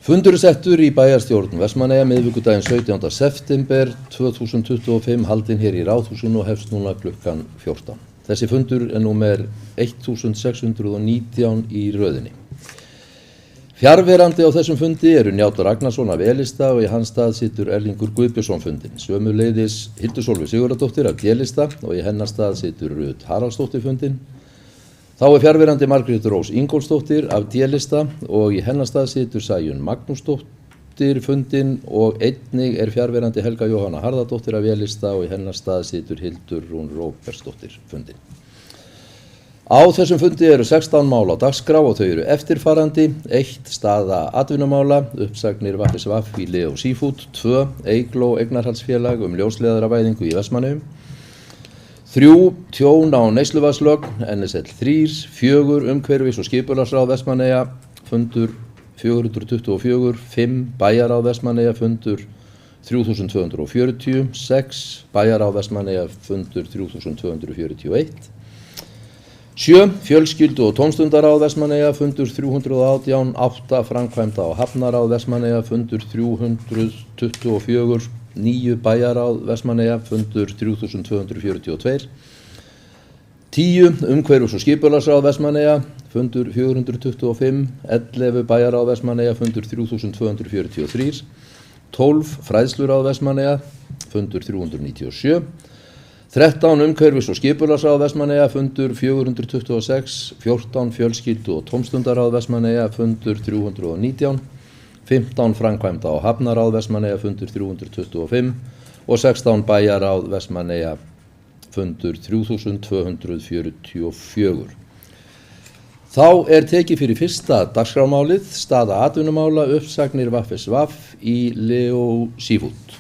Fundur settur í bæjarstjórn Vestmannaeyja miðvikudaginn 17. september 2025 haldinn hér í Ráðhúsinu og hefst núna klukkan 14. Þessi fundur númer 1619 í röðinni. Fjarverandi á þessum fundi eru Njáll Ragnarsson af E-lista og í hans stað situr Erlingur Guðbjörnsson fundinn. Sömuleiðis Hildur Sólveig Sigurðardóttir af D-lista og í hennar stað situr Rut Haraldsdóttir fundinn. Þá fjarverandi Margrét Rós Ingólfsdóttir af D-lista og í hennar stað situr Sæunn Magnúsdóttir fundinn og einnig fjarverandi Helga Jóhanna Harðardóttir af E-lista og í hennar stað situr Hildur Rún Róbertsdóttir fundinn. Á þessum fundi eru 16 mál á dagskrá og þau eru eftirfarandi: 1. Staða atvinnumála, uppsagnir VSV í Leo Seafood. 2. Eygló eignarhaldsfélag ljósleiðaravæðingu í Vestmannaeyjum. 3. Tjón á neysluvatnslögn, NSL 3. 4. Umhverfis- og skipulagsráð Vestmannaeyja, fundur 424. 5. Bæjarráð Vestmannaeyja, fundur 3240. 6. Bæjarráð Vestmannaeyja, fundur 3241. 7. Fjölskyldu- og tómstundaráð Vestmannaeyja, fundur 318. 8. Framkvæmda- og hafnaráð Vestmannaeyja, fundur 324. 9. Bæjarráð Vestmannaeyja, fundur 3242. 10. Umhverfis- og skipulagsráð Vestmannaeyja, fundur 425. 11. Bæjarráð Vestmannaeyja, fundur 3243. 12. Fræðsluráð Vestmannaeyja, fundur 397. 13. Umhverfis- og skipulagsráð Vestmannaeyja, fundur 426. 14. Fjölskyldu- og tómstundaráð Vestmannaeyja, fundur 319. 15. Framkvæmda- og hafnaráð Vestmannaeyja, fundur 325 og 16. Bæjarráð Vestmannaeyja, fundur 3244. Þá tekið fyrir fyrsta dagskrámálið, staða atvinnumála, uppsagnir VSV í Leo Seafood.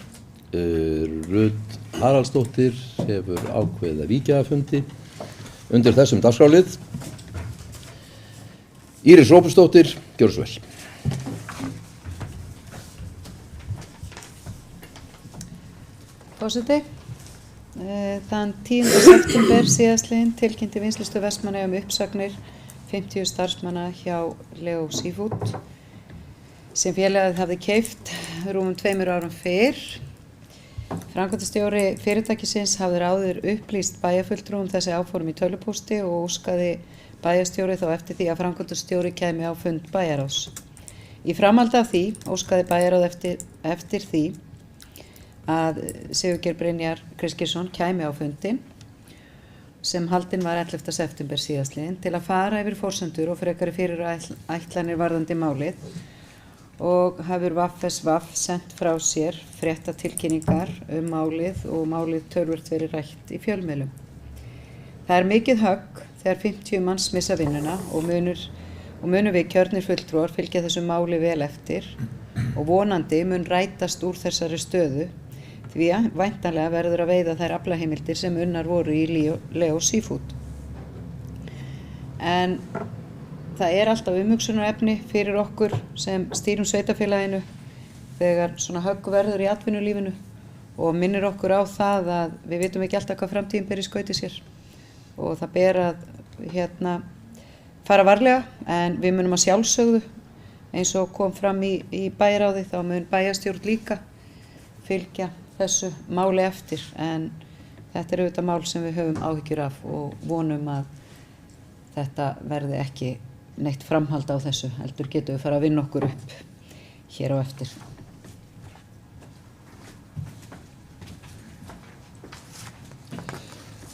Rut Haraldsdóttir hefur ákveðið að víkja að fundi undir þessum dagskrálið. Íris Róbertsdóttir, gjörðu svo vel. Forseti, þann 10. september síðastliðinn tilkynnti Vinnslustöð Vestmannaeyja uppsagnir 50 starfsmanna hjá Leo Seafood sem félagið hafði keypt rúmum 2 árum fyrr. Framkvæmdastjóri fyrirtækisins hafði áður upplýst bæjarfulltrúum þessi áform í tölvupósti og óskaði bæjarstjóri þá eftir því að framkvæmdastjóri kæmi á fund bæjarráðs. Í framhaldi af því óskaði bæjarráð eftir því að Sigurgeir Brynjar Kristgeirsson kæmi á fundinn sem haldinn var 11. september síðastliðinn til að fara yfir forsendur og frekari fyrirætlanir varðandi málið og hefur VSV sent frá sér fréttatilkynningar málið og málið töluvert verið rætt í fjölmiðlum. Það mikið högg þegar 50 manns missa vinnuna og munum við kjörnir fulltrúar fylgja þessu máli vel eftir og vonandi mun rætast úr þessari stöðu því að væntanlega verður að veiða þær aflaheimildir sem unnar voru í Leo Seafood. En það alltaf umhugsunarefni fyrir okkur sem stýrum sveitarfélaginu þegar svona högg verður í atvinnulífinu og minnir okkur á það að við vitum ekki alltaf hvað framtíðin ber í skauti sér og það ber að fara varlega, en við munum að sjálfsögðu eins og kom fram í bæjarráði þá mun bæjarstjórn líka fylgja þessu máli eftir, en þetta auðvitað mál sem við höfum áhyggjur af og vonum að þetta verði ekki neitt framhald á þessu, heldur getum við fara að vinna okkur upp hér á eftir.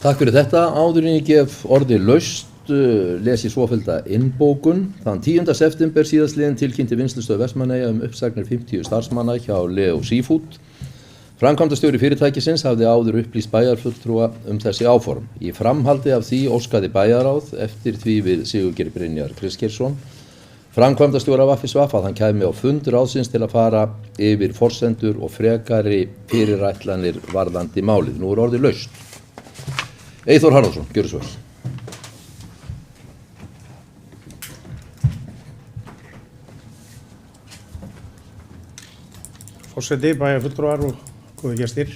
Takk fyrir þetta. Áður en ég gef orði laust les ég svofellda innbókun. Þann 10. september síðastliðinn tilkynnti Vinnslustöð Vestmannaeyja uppsagnir 50 starfsmanna hjá Leo Seafood. Framkvæmdastjóri fyrirtækisins hafði áður upplýst bæjarfulltrúa þessi áform. Í framhaldi af því óskaði bæjarráð eftir því við Sigurgeir Brynjar Kristgeirsson, framkvæmdastjóra VSV, að hann kæmi á fund ráðsins til að fara yfir forsendur og frekari fyrirætlanir varðandi málið. Nú orðið laust. Eyþór Harðarsson, gjörðu svo vel. Forseti, bæjarfulltrúar og góðir gestir.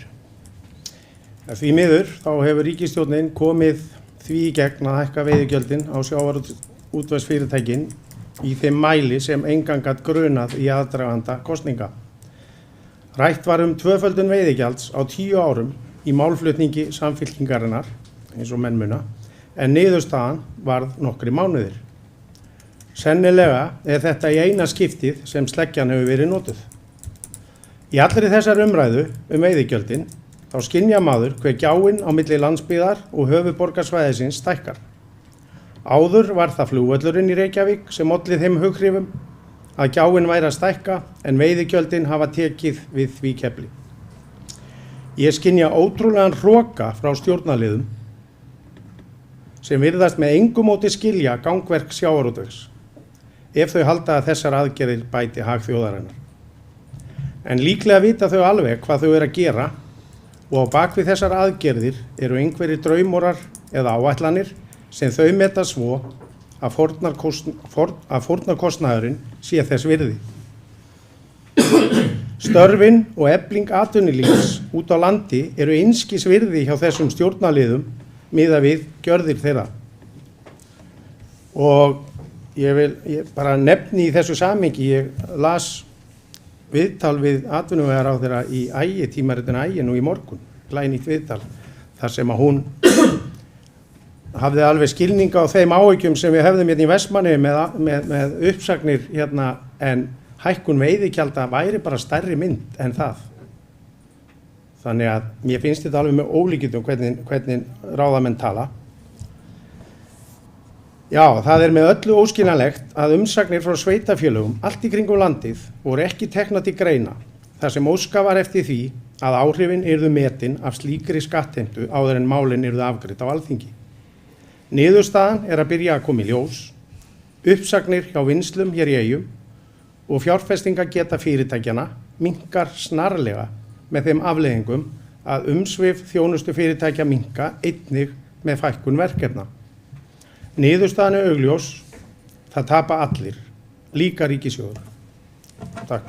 Því miður þá hefur ríkisstjórnin komið því í gegn að hækka veiðigjöldin á sjávarútvegsfyrirtækin í þeim mæli sem engan gat grunað í aðdraganda kosninga. Rætt var tvöföldun veiðigjalds á 10 árum í málflutningi Samfylkingarinnar, eins og menn muna, en niðurstaðan varð nokkrir mánuðir. Sennilega þetta í eina skiptið sem sleggjan hefur verið notuð. Í allri þessar umræðu veiðigjöldin þá skynja maður hve gjáin á milli landsbyggðar og höfuðborgarsvæðisins stækkar. Áður var það flugvöllurinn í Reykjavík sem olli þeim hughrifum að gjáin væri að stækka en veiðigjöldin hafa tekið við því kefli. Ég skynja ótrúlegan hroka frá stjórnarliðum sem virðast með engu móti skilja gangverk sjávarútvegs ef þau halda að þessar aðgerðir bæti hag þjóðarinnar. En líklega vita þau alveg hvað þau að gera og á bakvið þessar aðgerðir eru einhverjir draumórar eða áætlanir sem þau meta svo að fórnarkostnaðurinn sé þess virði. Störfin og efling atvinnulífs út á landi eru einskis virði hjá þessum stjórnarliðum miðað við gjörðir þeirra. Og ég bara nefni í þessu samhengi, ég las viðtal við atvinnuvegaráðherra í tímaritinu Ægi nú í morgun, glænýtt viðtal, þar sem að hún hafði alveg skilninga á þeim áhyggjum sem við hefðum hérna í Vestmannaeyjum með uppsagnir hérna, en hækkun veiðigjalda væri bara stærri mynd en það. Þannig að mér finnst þetta alveg með ólíkindum hvernig ráðamenn tala. Já, það með öllu óskiljanlegt að umsagnir frá sveitarfélögum allt í kringum landið voru ekki teknar til greina, þar sem óskað var eftir því að áhrifin yrðu metin af slíkri skattheimtu áður en málin yrðu afgreidd á Alþingi. Niðurstaðan að byrja að koma í ljós, uppsagnir hjá vinnslum hér í Eyjum og fjárfestingageta fyrirtækjanna minnkar snarlega með þeim afleiðingum að umsvif þjónustu fyrirtækja minnka einnig með fækkun verkefna. Niðurstaðan augljós, það tapa allir, líka ríkissjóður. Takk.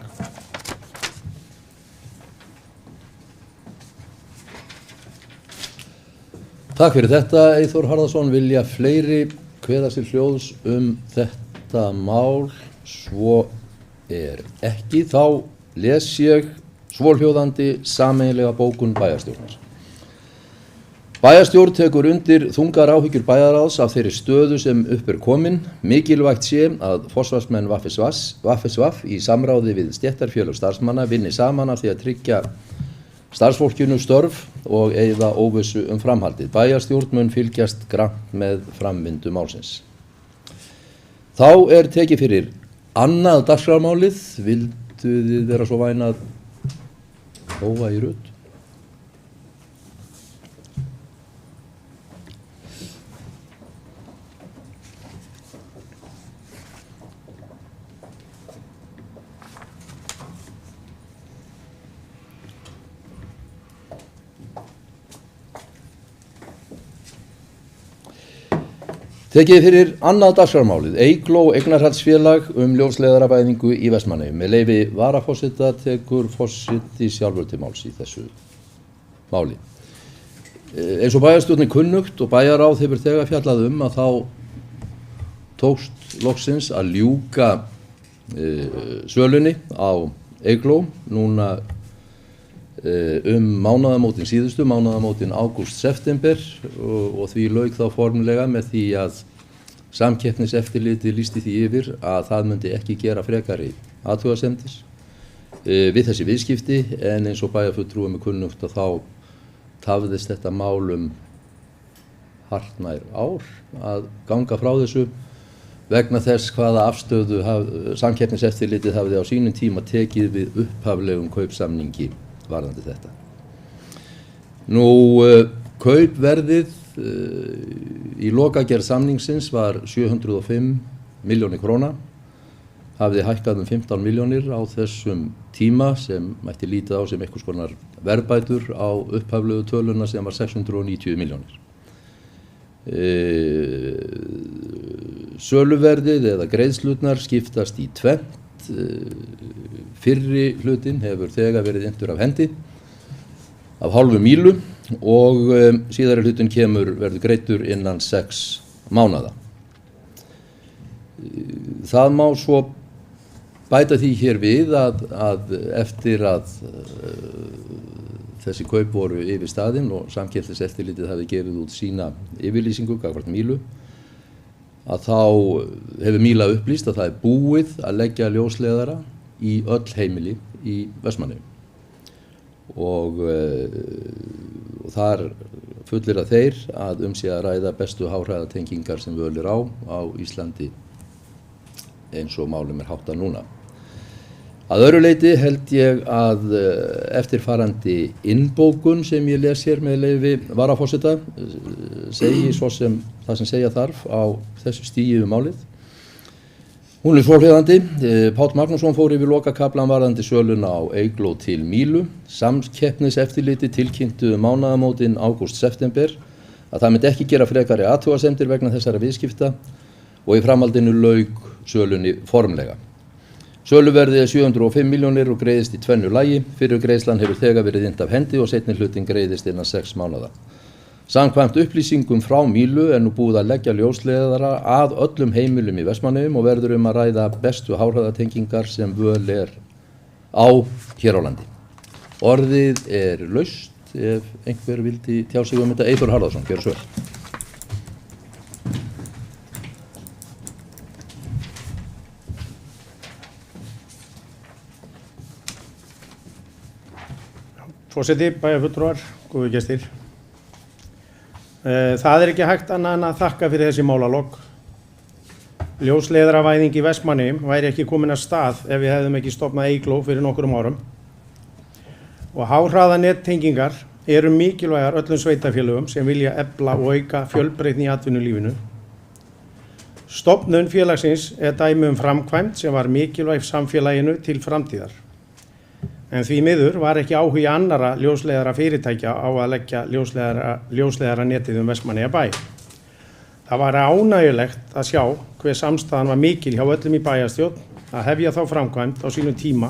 Takk fyrir þetta, Eyþór Harðarson. Vilja fleiri kveða sér hljóðs þetta mál? Svo ekki. Þá les ég svohljóðandi sameiginlega bókun bæjarstjórnar. Bæjarstjórn tekur undir þungar áhyggjur bæjarráðs af þeirri stöðu sem upp komin. Mikilvægt sé að forsvarsmenn VFSV í samráði við stéttarfélög starfsmanna vinni saman af því að tryggja starfsfólkinu störf og eyða óvissu framhaldið. Bæjarstjórn mun fylgjast grannt með framvindu málsins. Þá tekið fyrir annað dagskrármálið. Vildu þið vera svo væn að hófa í rödd? Tekið fyrir annað dagskrármálið, Eygló eignarhaldsfélag ljósleiðaravæðingu í Vestmannaeyjum. Með leyfi varaforseta tekur forseti sjálfur til máls í þessu máli. Eins og bæjarstjórn kunnugt og bæjarráð hefur þegar fjallað að þá tókst loksins að ljúka sölunni á Eygló núna mánaðamótin síðustu, mánaðamótin ágúst-september og því lauk þá formlega með því að Samkeppniseftirlitið lýsti því yfir að það myndi ekki gera frekari athugasemdir við þessi viðskipti, en eins og bæjarfulltrúum kunnugt að þá tafðist þetta mál hartnær ár að ganga frá þessu vegna þess hvaða afstöðu Samkeppniseftirlitið hafði á sínum tíma tekið við upphaflegum kaupsamningi varðandi þetta. Kaupverðið í lokagerð samningsins var 705 milljónir króna, hafði hækkað 15 milljónir á þessum tíma sem mætti lítið á sem einhvers konar verðbætur á upphaflegu töluna sem var 690 milljónir. Söluverðið eða greiðslurnar skiptast í tvennt. Fyrri hlutin hefur þegar verið inntur af hendi af hálfu mílu og síðari hlutin verður greiddur innan 6 mánaða. Það má svo bæta því hér við að eftir að þessi kaup voru yfir staðinn og Samkeppniseftirlitið hafi gefið út sína yfirlýsingu gagnvart Mílu, að þá hefur Míla upplýst að það er búið að leggja ljósleiðara í öll heimili í Vestmannaeyjum og þar fullir að þeir að sé að ræða bestu háhraðatengingar sem völ er á Íslandi eins og málum er háttað núna. Að öðru leyti held ég að eftirfarandi innbókun sem ég les hér með leyfi varaforseta segi svo sem það sem segja þarf á þessu stigi málið. Hún er svohljóðandi. Páll Magnússon fór yfir lokakaflann varðandi söluna á Eygló til Mílu. Samkeppniseftirlitið tilkynntu mánaðamótin ágúst-september að það myndi ekki gera frekari athugasemdir vegna þessara viðskipta og í framhaldinu lauk sölunni formlega. Söluverðið 705 milljónir og greiðist í tvennu lagi. Fyrri greiðslan hefur þegar verið innt af hendi og seinni hlutin greiðist innan 6 mánaða. Samkvæmt upplýsingum frá Mílu er nú búið að leggja ljósleiðara að öllum heimilum í Vestmannaeyjum og verður að ræða bestu háhraðatengingar sem völ er á hér á landi. Orðið er laust ef einhver vildi tjá sig þetta. Eyþór Harðarson, gjörðu svo vel. Forseti, bæjarfulltrúar, góðu gestir. Það er ekki hægt annað en að þakka fyrir þessi málalok. Ljósleiðaravæðing í Vestmannaeyjum væri ekki komin að stað ef við hefðum ekki stofnað Eygló fyrir nokkrum árum. Og háhraðanettengingar eru mikilvægar öllum sveitarfélögum sem vilja efla og auka fjölbreytni í atvinnulífinu. Stofnun félagsins er dæmi framkvæmd sem var mikilvæg samfélaginu til framtíðar. En því miður var ekki áhugi annarra ljósleiðara fyrirtækja á að leggja ljósleiðara netið Vestmannaeyjabæ. Það var ánægjulegt að sjá hve samstaðan var mikil hjá öllum í bæjarstjórn að hefja þá framkvæmd á sínum tíma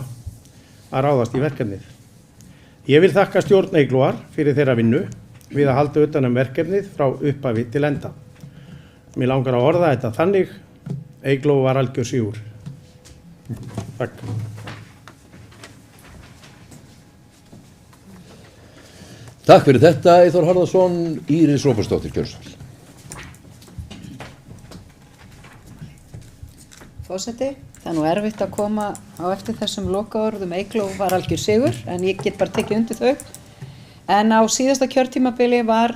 að ráðast í verkefnið. Ég vil þakka stjórn Eyglóar fyrir þeirra vinnu við að halda utan verkefnið frá upphafi til enda. Mér langar að orða þetta þannig: Eygló var algjör sigur. Takk. Takk fyrir þetta, Eyþór Harðarson. Íris Róbertsdóttir, gjörðu svo vel. Forseti, það er nú erfitt að koma á eftir þessum lokaorðum Eygló var algjör sigur, en ég get bara tekið undir þau. En á síðasta kjörtímabili var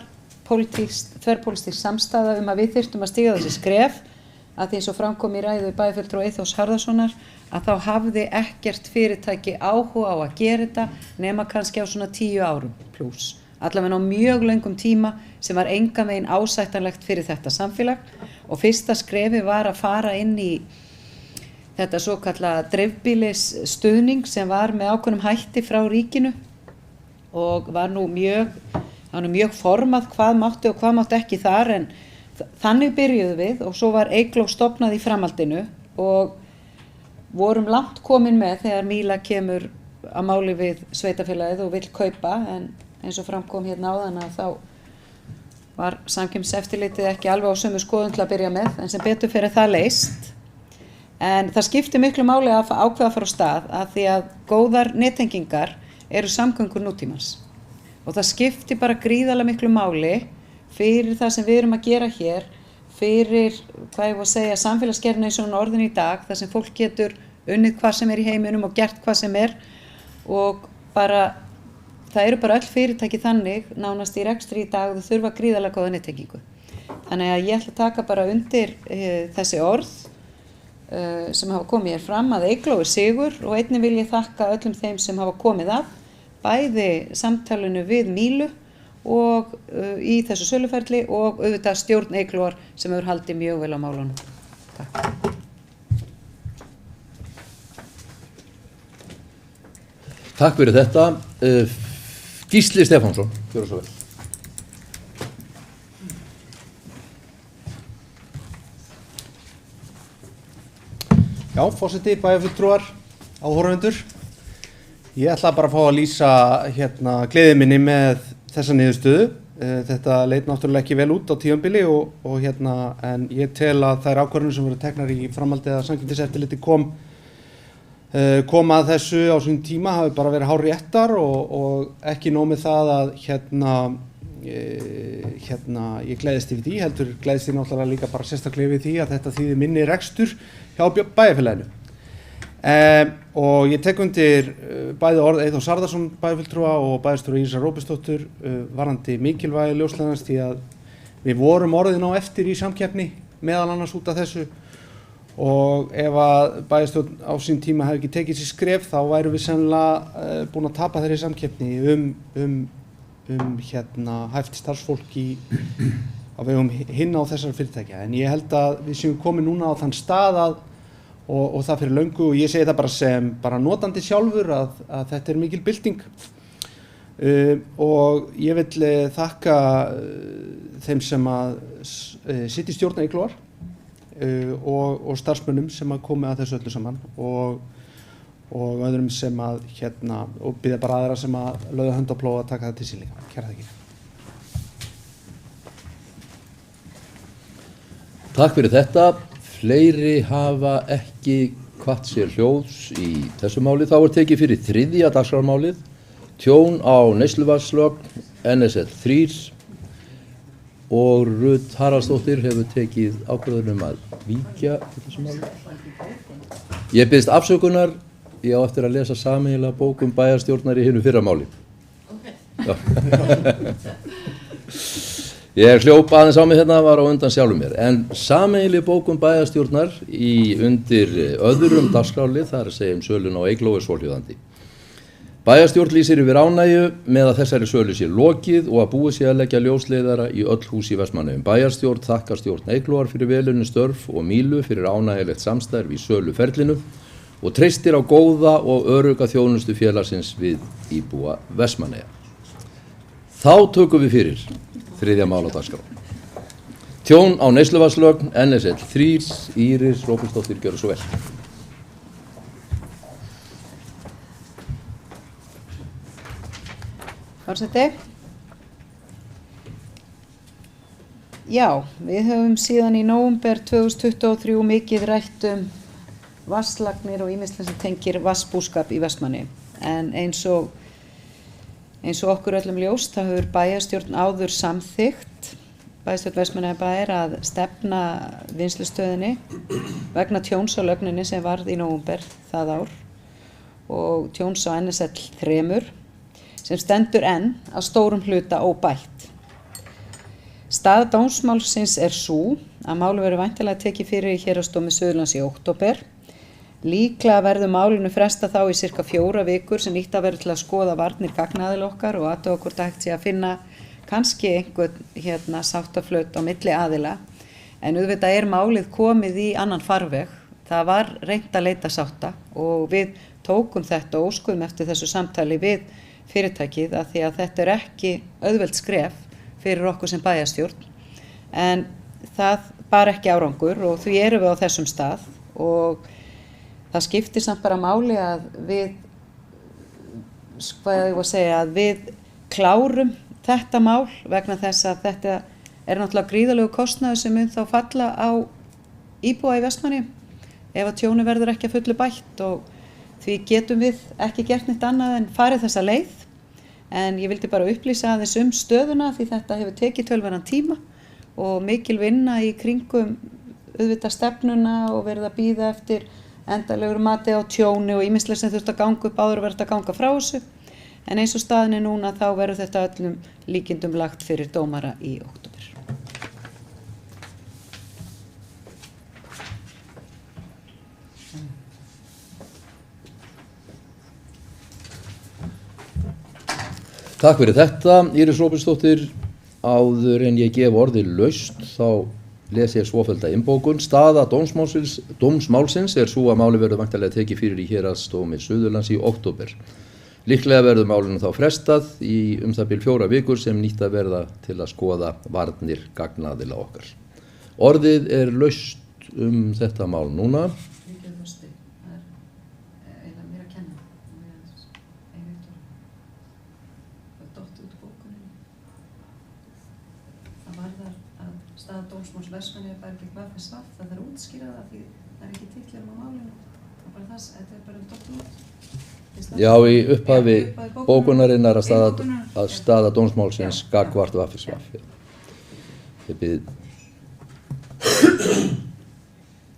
þverpólitísk samstaða að við þyrftum að stíga þessi skref, að því eins og framkom í ræðu bæjarfulltrúa Eyþórs Harðarsonar, að þá hafði ekkert fyrirtæki áhuga á að gera þetta nema kannski á svona 10 árum pluss. Allavega á mjög löngum tíma sem var engan veginn ásættanlegt fyrir þetta samfélag og fyrsta skrefi var að fara inn í þetta svo kallaða dreifbýlisstuðning sem var með ákveðnum hætti frá ríkinu og var nú mjög formað hvað mátti og hvað mátti ekki þar, en þannig byrjuðum við og svo var Eygló stofnað í framhaldinu og vorum langt komin með þegar Míla kemur að máli við sveitarfélagið og vill kaupa, en eins og framkom hérna áðan að þá var Samkeppniseftirlitið ekki alveg á sömu skoðun til að byrja með, en sem betur fyrir það leyst. En það skiptir miklu máli að ákveða að fara á stað að því að góðar nettengingar eru samgöngur nútímans og það skiptir bara gríðarlega miklu máli fyrir það sem við erum að gera hér, fyrir, hvað ég var að segja, samfélagsgerðina eins og orðin í dag, þar sem fólk getur unnið hvað sem er í heiminum og gert hvað sem er og bara það eru bara öll fyrirtæki þannig, nánast í rekstri í dag, þau þurfa gríðarlega góða nettengingu. Þannig að ég ætla að taka bara undir þessi orð sem hafa komið hér fram, að Eygló er sigur og einnig vil ég þakka öllum þeim sem hafa komið að, bæði samtalinu við Mílu og í þessu söluferli og auðvitað stjórn Eyglóar sem hefur haldið mjög vel á málunum. Takk. Takk fyrir þetta. Gísli Stefánsson, gjörðu svo vel. Já, forseti, bæjarfulltrúar, áhorfendur. Ég ætla bara að fá að lýsa gleði minni með þessa niðurstöðu. Þetta leit náttúrulega ekki vel út á tímabili en ég tel að þær ákvarðanir sem voru teknar í framhaldi að Samkeppniseftirlitið kom að þessu á sín tíma hafi bara verið hárréttar og ekki nóg með það að ég gleðist yfir því, heldur gleðist ég náttúrulega líka bara sérstaklega yfir því að þetta þýðir minni rekstur hjá bæjarfélaginu. Og ég tek undir bæði orð Eyþórs Harðarson bæjarfulltrúa og bæjarstjóra Írisar Róbertsdóttur varðandi mikilvægi ljósleiðarans, því að við vorum orðin á eftir í samkeppni meðal annars út af þessu, og ef að bæjarstjórn á sín tíma hefði ekki tekið sér skref þá værum við sennilega búin að tapa þeirri samkeppni hæft starfsfólk á vegum hinn á þessar fyrirtækja. En ég held að við séum komin núna á þann stað og það fyrir löngu, og ég segi það bara sem notandi sjálfur að þetta er mikil bylting. Og ég vil þakka þeim sem að sitja í stjórn Eyglóar og starfsmönnum sem að komi að þessu öllu saman og öðrum sem að og biðja bara aðra sem að lögðu hönd á plóg að taka það til sín líka. Kæra þakkir. Takk fyrir þetta. Fleiri hafa ekki kvatt sér hljóðs í þessu máli. Þá tekið fyrir 3. dagskrármálið, tjón á neysluvatnslögn NSL 3, og Rut Haraldsdóttir hefur tekið ákvörðun að víkja í þessu máli. Ég biðst afsökunar, ég á eftir að lesa sameiginlega bók bæjarstjórnar í hinu fyrra máli. Ég hljóp aðeins á mig var á undan sjálfum mér, en sameiginleg bók bæjarstjórnar undir öðrum dagskrárlið, það er að segja sölun á Eygló, er svohljóðandi. Bæjarstjórn lýsir yfir ánægju með að þessari sölu sé lokið og að búið sé að leggja ljósleiðara í öll hús í Vestmannaeyjum. Bæjarstjórn þakkar stjórn Eyglóar fyrir velunni störf og Mílu fyrir ánægjulegt samstarf í söluferlinu og treystir á góða og örugga þjónustu félagsins við íbúa Vestmannaeyja. Þá tökum við fyrir 3. mál á dagskrá. Tjón á neysluvatnslögn NSL 3, Íris Róbertsdóttir, gjörðu svo vel. Forseti. Já, við höfum síðan í nóvember 2023 mikið rætt vatnslagnir og ýmislegt sem tengir vatnsbúskap í Vestmannaeyjum. En eins og okkur öllum ljóst, þá hefur bæjarstjórn áður samþykkt, bæjarstjórn Vestmannaeyjabæjar, að stefna vinnslustöðinni vegna tjóns á lögninni sem varð í nóvember það ár og tjóns á NSL 3 sem stendur enn að stórum hluta óbætt. Staða dómsmálsins er sú að málið verður væntanlega tekið fyrir í Héraðsdómi Suðurlands í október. Líklega verður málinu fresta þá í sirka 4 vikur sem nýtt að verður til að skoða varnir gagnaðila okkar og athuga hvort hægt sé að finna kannski einhvern sáttaflöt á milli aðila. En auðvitað er málið komið í annan farveg. Það var reynt að leita sátta og við tókum þetta og óskuðum eftir þessu samtali við fyrirtækið af því að þetta er ekki auðvelt skref fyrir okkur sem bæjarstjórn. En það bar ekki árangur og því erum við á þessum stað og það skiptir samt bara máli að við klárum þetta mál vegna þess að þetta er náttúrulega gríðarlegu kostnaður sem mun þá falla á íbúa í Vestmannaeyjum ef að tjóni verður ekki að fullu bætt og því getum við ekki gert neitt annað en farið þessa leið. En ég vildi bara upplýsa aðeins stöðuna því þetta hefur tekið töluverðan tíma og mikil vinna í kringum auðvitað stefnuna og verið að bíða eftir endalegur mati á tjóni og ýmislegt sem þurft að ganga upp áður verið að ganga frá þessu. En eins og staðin er núna þá verður þetta öllum líkindum lagt fyrir dómara í október. Takk fyrir þetta, Íris Róbertsdóttir. Áður en ég gef orðið laust þá les ég svofellda innbókun. Staða dómsmálsins er svo að máli verður væntanlega tekið fyrir í Héraðsdómi Suðurlands í október. Líklega verður málinu þá frestað í það bil 4 vikur sem nýtt að verða til að skoða varnir gagnaðila okkar. Orðið er laust þetta mál núna. staða dómsmáls Vestmannaeyjabæjar gegn VFSV, það þarf að útskýra það því það ekki titlir á málinu. Þetta bara dottið út. Já, í upphafi bókunarinnar að staða dómsmálsins gagnvart VFSV. Ég bið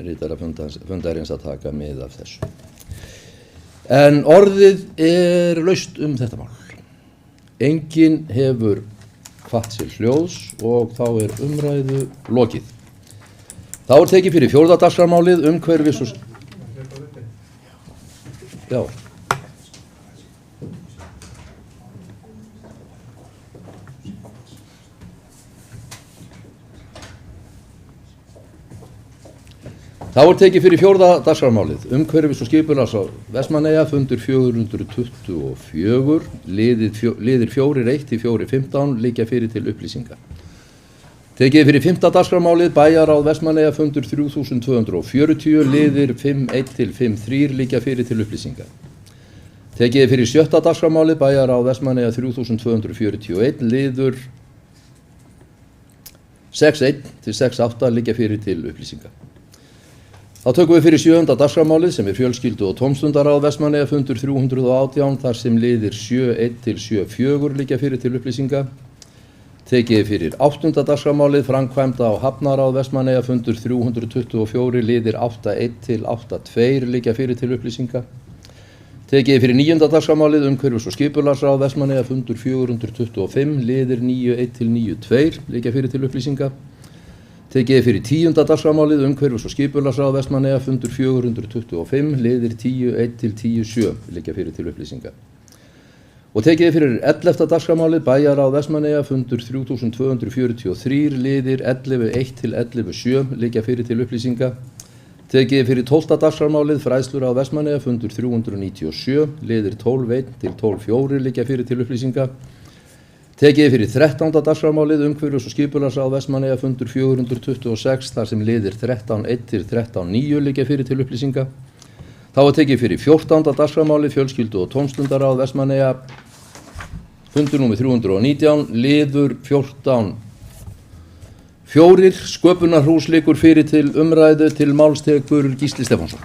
ritara fundarins að taka mið af þessu. En orðið laust þetta mál. Enginn hefur hvatt sér hljóðs og þá umræðu lokið. Þá tekið fyrir 4. dagskrármálið umhverfis og... Já. Þá tekið fyrir 4. dagskrármálið umhverfis og skipulags á Vestmannaeyja fundur 424, liðir 4.1-4.15 liggja fyrir til upplýsinga. Tekið fyrir 5. dagskrármálið bæjarráð Vestmannaeyja fundur 3240, liðir 5.1-5.3 liggja fyrir til upplýsinga. Tekið fyrir 7. dagskrármálið bæjarráð Vestmannaeyja 3241, liður 6.1-6.8 liggja fyrir til upplýsinga. Þá tökum við fyrir 7. dagskrármálið sem fjölskyldu- og tómstundaráð Vestmannaeyja fundur 318 þar sem liðir 7.1-7.4 liggja fyrir til upplýsinga. Tekið fyrir 8. dagskrármálið framkvæmda á hafnaráð Vestmannaeyja fundur 324, liðir 8.1-8.2 liggja fyrir til upplýsinga. Tekið fyrir 9. dagskrármálið umhverfis og skipulagsráð Vestmannaeyja fundur 425, liðir 9.1-9.2 liggja fyrir til upplýsinga. Tekið fyrir 10. dagskrármálið umhverfis og skipulagsráð Vestmannaeyja fundur 425, liðir 10.1-10.7 liggja fyrir til upplýsinga. Og tekið fyrir 11. dagskrármálið bæjarráð Vestmannaeyja fundur 3243, liðir 11.1-11.7 liggja fyrir til upplýsinga. Tekið fyrir 12. dagskrármálið fræðsluráð Vestmannaeyja fundur 397, liðir 12.1-12.4 liggja fyrir til upplýsinga. Tekið fyrir 13. dagskrármálið umhverfis og skipulagsráð Vestmannaeyja fundur 426 þar sem liðir 13.1-13.9 liggja fyrir til upplýsinga. Þá tekið fyrir 14. dagskrármálið fjölskyldu- og tómstundaráð Vestmannaeyja fundur númer 319, liður 14.4 sköpunarhús liggur fyrir til umræðu, til máls tekur Gísli Stefánsson.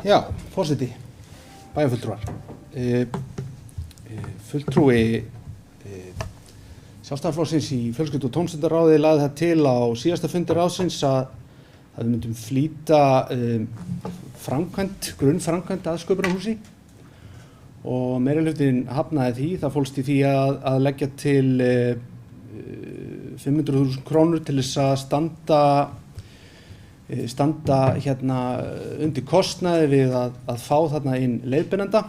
Já, forseti, bæjarfulltrúar. Fulltrúi Sjálfstæðisflokksins í fjölskyldu- og tómstundaráði lagði það til á síðasta fundi ráðsins að við myndum flýta grunnframkvæmd að sköpunarhúsi og meirihlutinn hafnaði því. Það fólst í því að leggja til 500.000 krónur til þess að standa hérna undir kostnaði við að fá þarna inn leiðbeinanda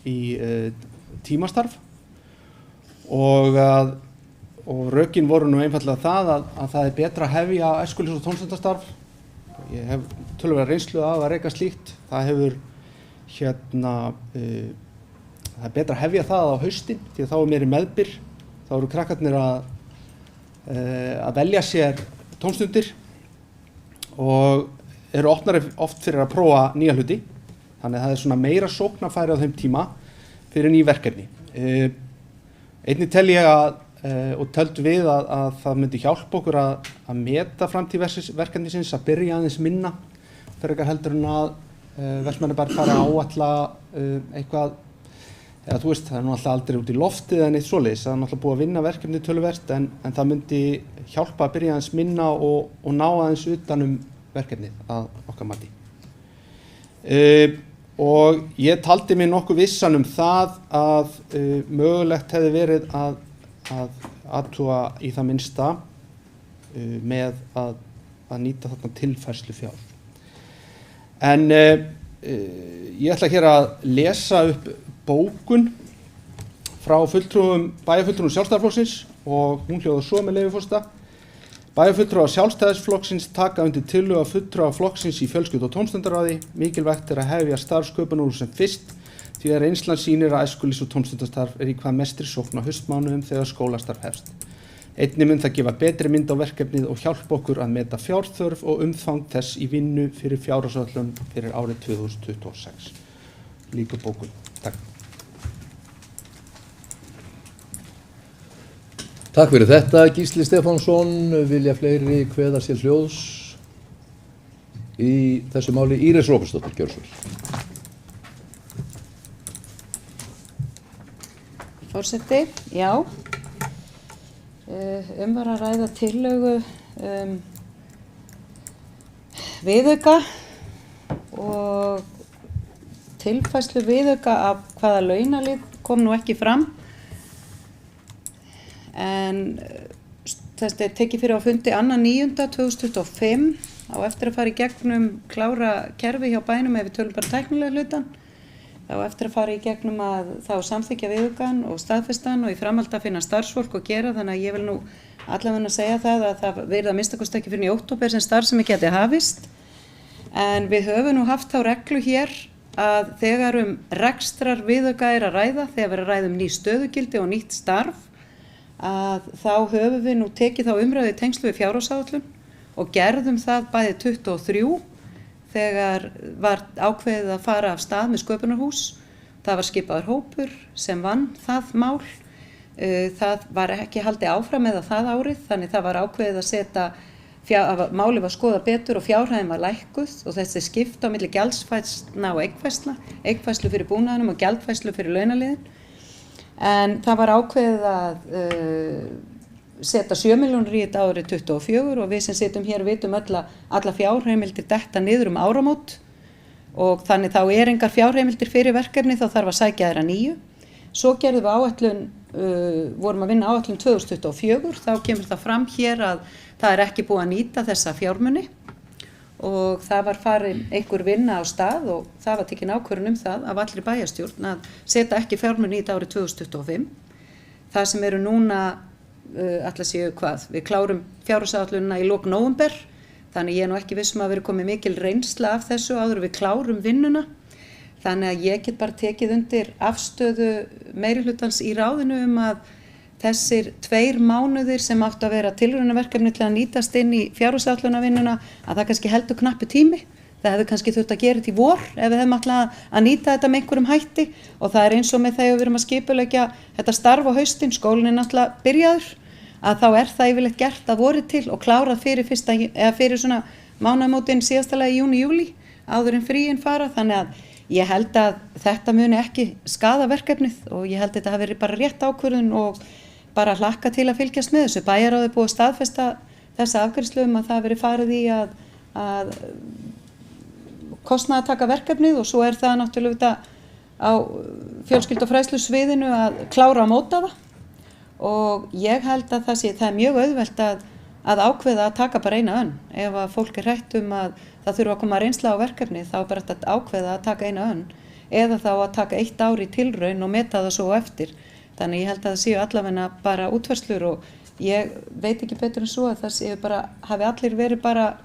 í tímastarf og rökin voru nú einfallega það að það betra að hefja æskulýðs- og tómstundastarf. Ég hef töluverða reynslu af að reka slíkt. Það hefur það betra að hefja það á haustin því að þá meiri meðbyr. Þá eru krakkarnir að velja sér tómstundir og eru opnari oft fyrir að prófa nýja hluti. Þannig að það svona meira sóknarfæri á þeim tíma fyrir ný verkefni. Einnig tel ég og töldu við að það myndi hjálpa okkur að meta framtíð verkefnisins, að byrja aðeins minna frekar heldur en að Vestmannaeyjabær fara að áætla eitthvað, eða þú veist, það nú alltaf aldrei út í loftið en eitt svoleiðis. Það náttúrulega búið að vinna verkefni töluvert en það myndi hjálpa að byrja aðeins minna og ná aðeins utan verkefnið að okkar mati. Og ég taldi mig nokkuð vissan það að mögulegt hefði verið að athuga í það minnsta með að nýta þarna tilfærslu fjár. En ég ætla hér að lesa upp bókun frá bæjarfulltrúum Sjálfstæðisflokksins og hún hljóðar svo með leyfi forseta. Bæjarfulltrúar Sjálfstæðisflokksins taka undir tillögu fulltrúa flokksins í fjölskyldu- og tómstundaráði. Mikilvægt að hefja starfssköpunarhús sem fyrst því að reynslan sýnir að æskulýðs- og tómstundastarf í hvað mestri sókn á haustmánuðum þegar skólastarf hefst. Einnig mun það gefa betri mynd á verkefnið og hjálpa okkur að meta fjárþörf og umfang þess í vinnu fyrir fjárhagsáætlun fyrir árið 2026. Lýkur bókun. Takk. Takk fyrir þetta, Gísli Stefánsson. Vilja fleiri kveða sér hljóðs í þessu máli? Íris Róbersdóttir, gjörðu svo vel. Forseti, já. Var að ræða tillögu viðauka og tilfærslu viðauka af hvaða launalið kom nú ekki fram, en þetta tekið fyrir á fundi 2.9.2025 á eftir að fara í gegnum klára kerfi hjá bænum ef við tölum bara tæknilega hlutan. Þá eftir að fara í gegnum að þá samþykkja viðaukann og staðfestan og í framhaldi að finna starfsfólk og gera, þannig að ég vil nú allavega segja það að það verði að minnsta kosti ekki fyrir í október sem starfsemi geti hafist. En við höfum nú haft þá reglu hér að þegar rekstrar viðauka að ræða, þegar við ræðum ný stöðugildi og nýtt starf, að þá höfum við nú tekið þá umræðu í tengslu við fjárhagsáætlun og gerðum það bæði 23 þegar var ákveðið að fara af stað með sköpunarhús. Það var skipaður hópur sem vann það mál. Það var ekki haldið áfram með það árið, þannig það var ákveðið að setja, málið var skoðað betur og fjárhæðin var lækkuð og þessi skipt á milli gjaldfærslna og eigfærslu fyrir búnaðinum og gjaldfærslu fyrir launaliðin. En það var ákveðið að setja 7 milljónir í þetta árið 24 og við sem sitjum hér vitum alla fjárheimildir detta niður áramót og þannig þá engar fjárheimildir fyrir verkefni, þá þarf að sækja þeirra nýju. Svo gerðum við áætlun, vorum að vinna áætlun 2024, þá kemur það fram hér að það ekki búið að nýta þessa fjármuni og það var farin einhver vinna á stað og það var tekin ákvörðun það af allri bæjarstjórn að setja ekki fjármuni í þetta árið 2025. Það sem eru núna við klárum fjárhagsáætlunina í lok nóvember, þannig ég nú ekki viss að vera komið mikil reynsla af þessu áður við klárum vinnuna. Þannig að ég get bara tekið undir afstöðu meirihlutans í ráðinu að þessir 2 mánuðir sem áttu að vera tilraunaverkefni til að nýtast inn í fjárhagsáætlunarvinnuna, að það kannski heldur knappi tími. Það hefði kannski þurft að gera þetta í vor ef við hefum alltaf að nýta þetta með einhverjum hætti og það eins og með þegar við erum að skipuleggja þetta starf á haustin, skólinn náttúrulega byrjaður, að þá það yfirleitt gert að vori til og klárað fyrir svona mánaðamótin síðastalega í júni, júlí, áður en fríin fara, þannig að ég held að þetta muni ekki skaða verkefnið og ég held að þetta hafi verið bara rétt ákvörðun og bara hlakka til að fylgjast með þessu. Bæjarráðið búið að staðfesta þessa afgreiðslu að það verið farið í að kostnaði að taka verkefnið og svo það náttúrulega á fjölskyldu- og fræðslusviðinu að klára að móta það og ég held að það mjög auðvelt að ákveða að taka bara eina önn. Ef að fólk hrætt að það þurfa að koma reynsla á verkefni þá bara að ákveða að taka eina önn eða þá að taka 1 ár í tilraun og meta það svo eftir. Þannig ég held að það séu allavega bara útfærslur og ég veit ekki betur en svo að það séu bara, hafi allir verið bara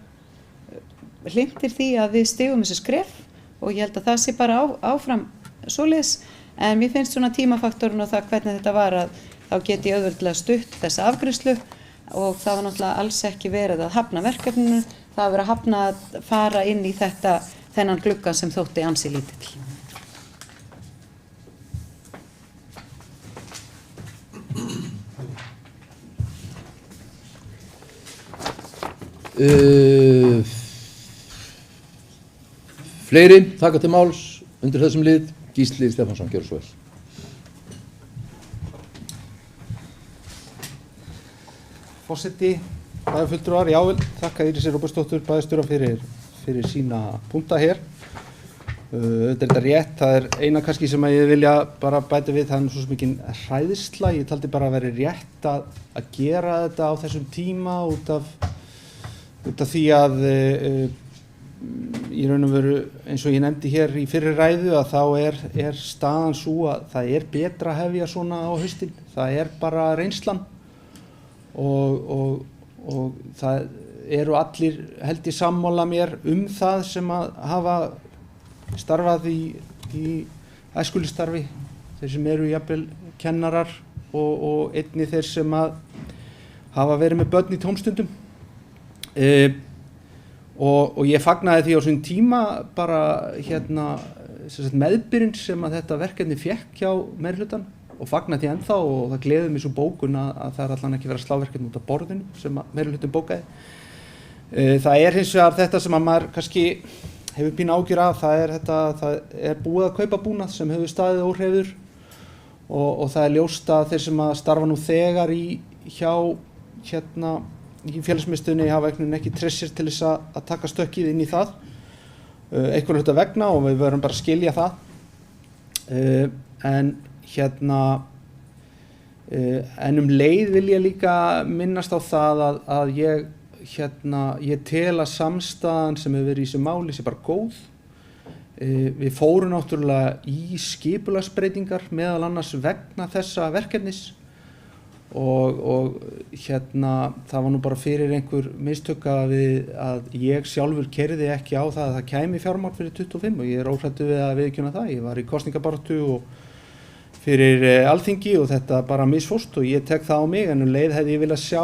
hlynntir því að við stigum þessi skref og ég held að það sé bara áfram svoleiðis, en mér finnst svona tímafaktorinn og það hvernig þetta var að þá get ég auðveldlega stutt þessa afgreiðslu og það var náttúrulega alls ekki verið að hafna verkefninu, það var verið að hafna að fara inn í þennan glugga sem þótti ansi lítill. Fleiri taka til máls undir þessum lið. Gísli Stefánsson, gjörðu svo vel. Forseti, bæjarfulltrúar, já vel, þakka Írisi Róbersdóttur bæjarstjóra fyrir sína punkta hér. Þetta rétt, það eina kannski sem ég vilja bara bæta við, það svo mikið hræðsla. Ég taldi bara að vera rétt að gera þetta á þessum tíma út af því að í raun og veru, eins og ég nefndi hér í fyrri ræðu, að þá staðan svo að það betra að hefja svona á haustin. Það bara reynslan og það eru allir held ég sammála mér það sem að hafa starfað í æskulistarfi, þeir sem eru jafnvel kennarar og einnig þeir sem að hafa verið með börn í tómstundum og ég fagnaði því á sín tíma bara meðbyrinn sem að þetta verkefni fékk hjá meirihlutann og fagnaði því ennþá og það gleður mér svo bókun að það allan ekki verið að slá verkefni út af borðinu sem að meirihlutin bókaði. Það hins vegar þetta sem að maður kannski hefur pínu ágjur af, það er búið að kaupa búnað sem hefur staðið óhreyfður og það er ljóst að þeir sem að starfa nú þegar í félagsmiðstöðinni hafa ekki tressir til þess að taka stökkið inn í það einhverju hluta vegna og við verðum bara að skilja það en leið vil ég líka minnast á það að ég tel að samstaðan sem hefur verið í þessu máli sé bara góð. Við fórum náttúrulega í skipulagsbreytingar meðal annars vegna þessa verkefnis og það var nú bara fyrir einhver mistök að ég sjálfur keyrði ekki á það að það kæmi fjármagn fyrir 25 og ég er óhræddur við að viðurkenna það. Ég var í kosningabaráttu og fyrir Alþingi og þetta bara misfórst og ég tek það á mig en leið hefði ég viljað sjá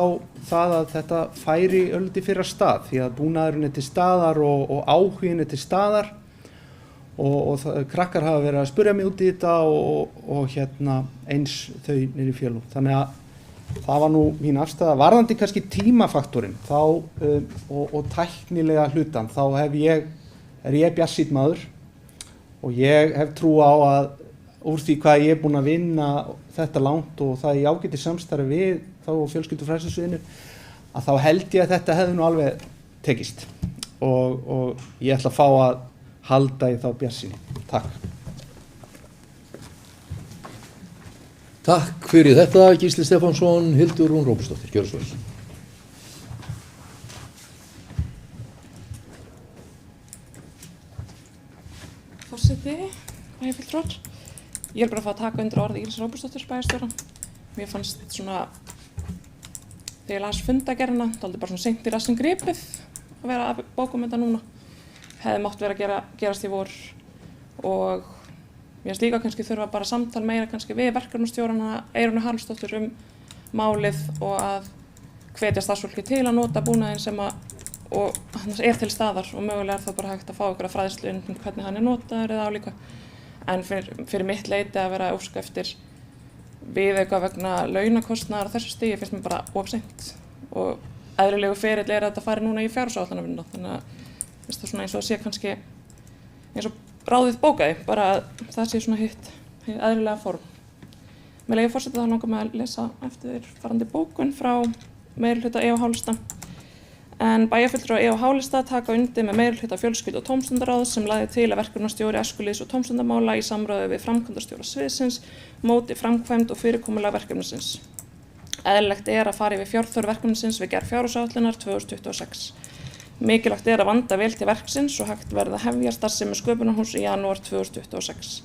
það að þetta færi örlítið fyrir stað því að búnaðurinn til staðar og áhuginn til staðar og krakkar hafa verið að spurja mig út í þetta og eins þau niður í Fjöló. Þannig að það var nú mín afstaða. Varðandi kannski tímafaktorinn þá og tæknilega hlutan þá er ég bjartsýnn maður og ég hef trú á að úr því hvað ég er búinn að vinna þetta langt og það í ágæti samstarfi við þá fjölskyldufræðslusviðinu að þá held ég að þetta hefði nú alveg tekist og ég ætla að fá að halda í þá bjartsýni. Takk. Takk fyrir þetta, Gísli Stefánsson, Hildur Rún Róbertsdóttir, gjörðu svo vel. Forseti, bæjarfulltrúar. Ég bara að fá að taka undir orð Íris Róbertsdóttir bæjarstjóra. Mér fannst þegar ég las fundagerðina, dálítið bara seint í rassinn gripið að vera að bókum þetta núna. Hefði mátt vera að gerast í vor og mér finnst líka kannski þurfa bara samtal meira kannski við verkefnastjórana Eyrúnu Haraldsdóttur málið og að hvetja starfsfólki til að nota búnaðinn sem til staðar og mögulega þá bara hægt að fá ykkur að fræðslu hvernig hann notaður eða álíka. En fyrir mitt leyti að vera að óska eftir viðauka vegna launakostnaðar á þessu stigi finnst mér bara of seint og eðlilegu ferill að þetta fari núna í fjárhagsáætlunarvinnu þannig að finnst það eins og að sé kannski eins og ráðið bókaði, bara að það sé hitt eðlilega form. Með leyfi forseta þá langar mig að lesa eftir farandi bókun frá meirihluta E.H. Hálista. En bæjarfulltrúar E.H. Hálista taka undir með meirihluta fjölskyldu- og tómstundaráðs sem lagði til að verkefnastjóri æskulýðs- og tómstundamála í samráði við framkvæmdastjóra sviðsins móti framkvæmd og fyrirkomulag verkefnisins. Eðlilegt að fara yfir fjárþörf verkefnisins við gerð fjárhagsáætlunar 2026. Mikilvægt að vanda vel til verksins og hægt verði að hefja starfsemi sköpunarhúss í janúar 2026.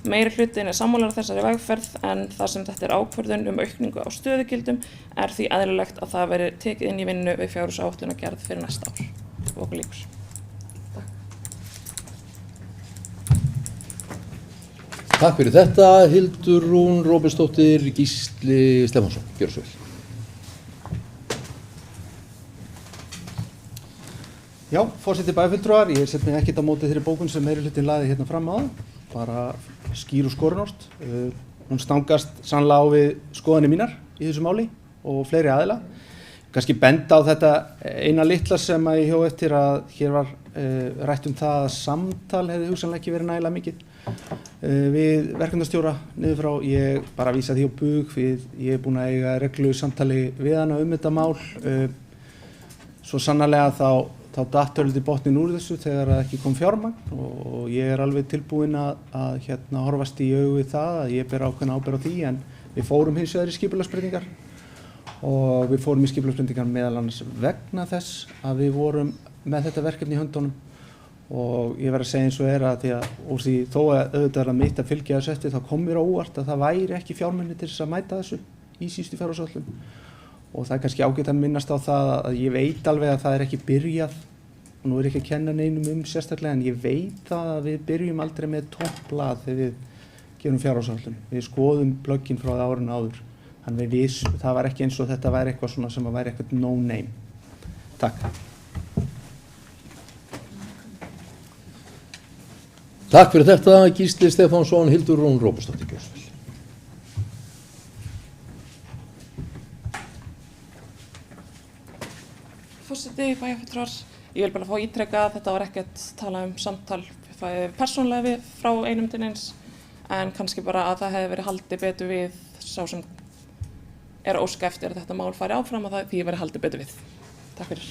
Meirihlutinn sammála þessari vegferð en þar sem þetta ákvörðun aukningu á stöðugildum því eðlilegt að það veri tekið inn í vinnu við fjárhagsáætlunargerð fyrir næsta ár. Okkur líkur. Takk fyrir þetta, Hildur Rún Róbertsdóttir, Gísli Stefánsson, gjörðu svo vel. Já, forseti bæjarfulltrúar, ég set mig ekkert á móti þeirri bókun sem meirihlutinn lagði hérna fram á, bara skýr og skorinort. Hún stangast sannlega á við skoðanir mínar í þessu máli og fleiri aðila. Kannski benda á þetta eina litla sem ég hjó eftir að hér var rætt það að samtal hefði hugsanlega ekki verið nægilega mikið við verkefnastjóra niður frá. Ég bara vísa því á bug ég er búinn að eiga reglulegu samtali við hana þetta mál. Svo sannarlega þá datt örlítið botninn úr þessu þegar ekki kom fjármagn og ég er alveg tilbúinn að horfast í augu við það að ég ber ákveðna ábyrgð á því en við fórum hins vegar í skipulagsbreytingar og við fórum í skipulagsbreytingar meðal annars vegna þess að við vorum með þetta verkefni í höndunum og ég verð að segja eins og að því að úr því þó að auðvitað mitt að fylgja þessu eftir þá kom mér á óvart að það væri ekki fjármunir til þess að mæta þessu í síðustu fjárhagsáætlun. Og það er kannski ágætt að minnast á það að ég veit alveg að það er ekki byrjað og nú er ekki að kenna neinum sérstaklega en ég veit að við byrjum aldrei með tómt blað þegar við gerum fjárhagsáætlun. Við skoðum plöggin frá árinu áður. Þannig það var ekki eins og þetta væri eitthvað svona sem væri eitthvað no name. Takk. Takk fyrir þetta, Gísli Stefánsson, Hildur Rún Róbertsdóttir Gjósfell. Forseti, bæjarfulltrúar, ég vil bara fá að ítreka að þetta var ekkert tala samtal persónulega við frá einum til eins, en kannski bara að það hefði verið haldið betur við sá sem að óska eftir að þetta mál fari áfram og því verið haldið betur við. Takk fyrir.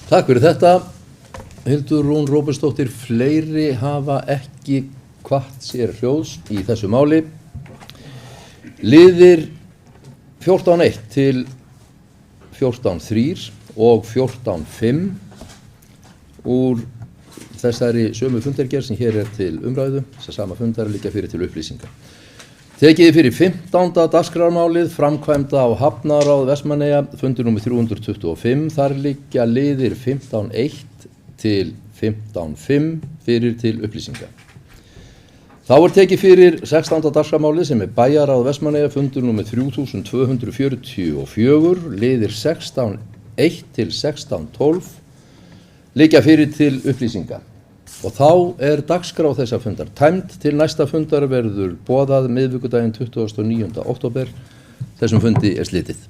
Takk fyrir þetta, Hildur Rún Róbertsdóttir. Fleiri hafa ekki kvatt sér hljóðs í þessu máli. Liðir 14.1 til 14.3 og 14.5 úr þessari sömu fundargerð sem hér til umræðu, þess að sama fundar liggja fyrir til upplýsingar. Tekið fyrir 15. dagskrármálið, framkvæmda á Hafnaráð Vestmannaeyja, fundur númer 325, þar liggja liðir 15.1 til 15.5 fyrir til upplýsingar. Þá tekið fyrir 16. dagskrármálið sem bæjarráð Vestmannaeyja, fundur númer 3244, liðir 16.1 til 16.12, liggja fyrir til upplýsinga. Og þá dagskrá þessa fundar tæmd. Til næsta fundar verður boðað miðvikudaginn 29. október. Þessum fundi slitið.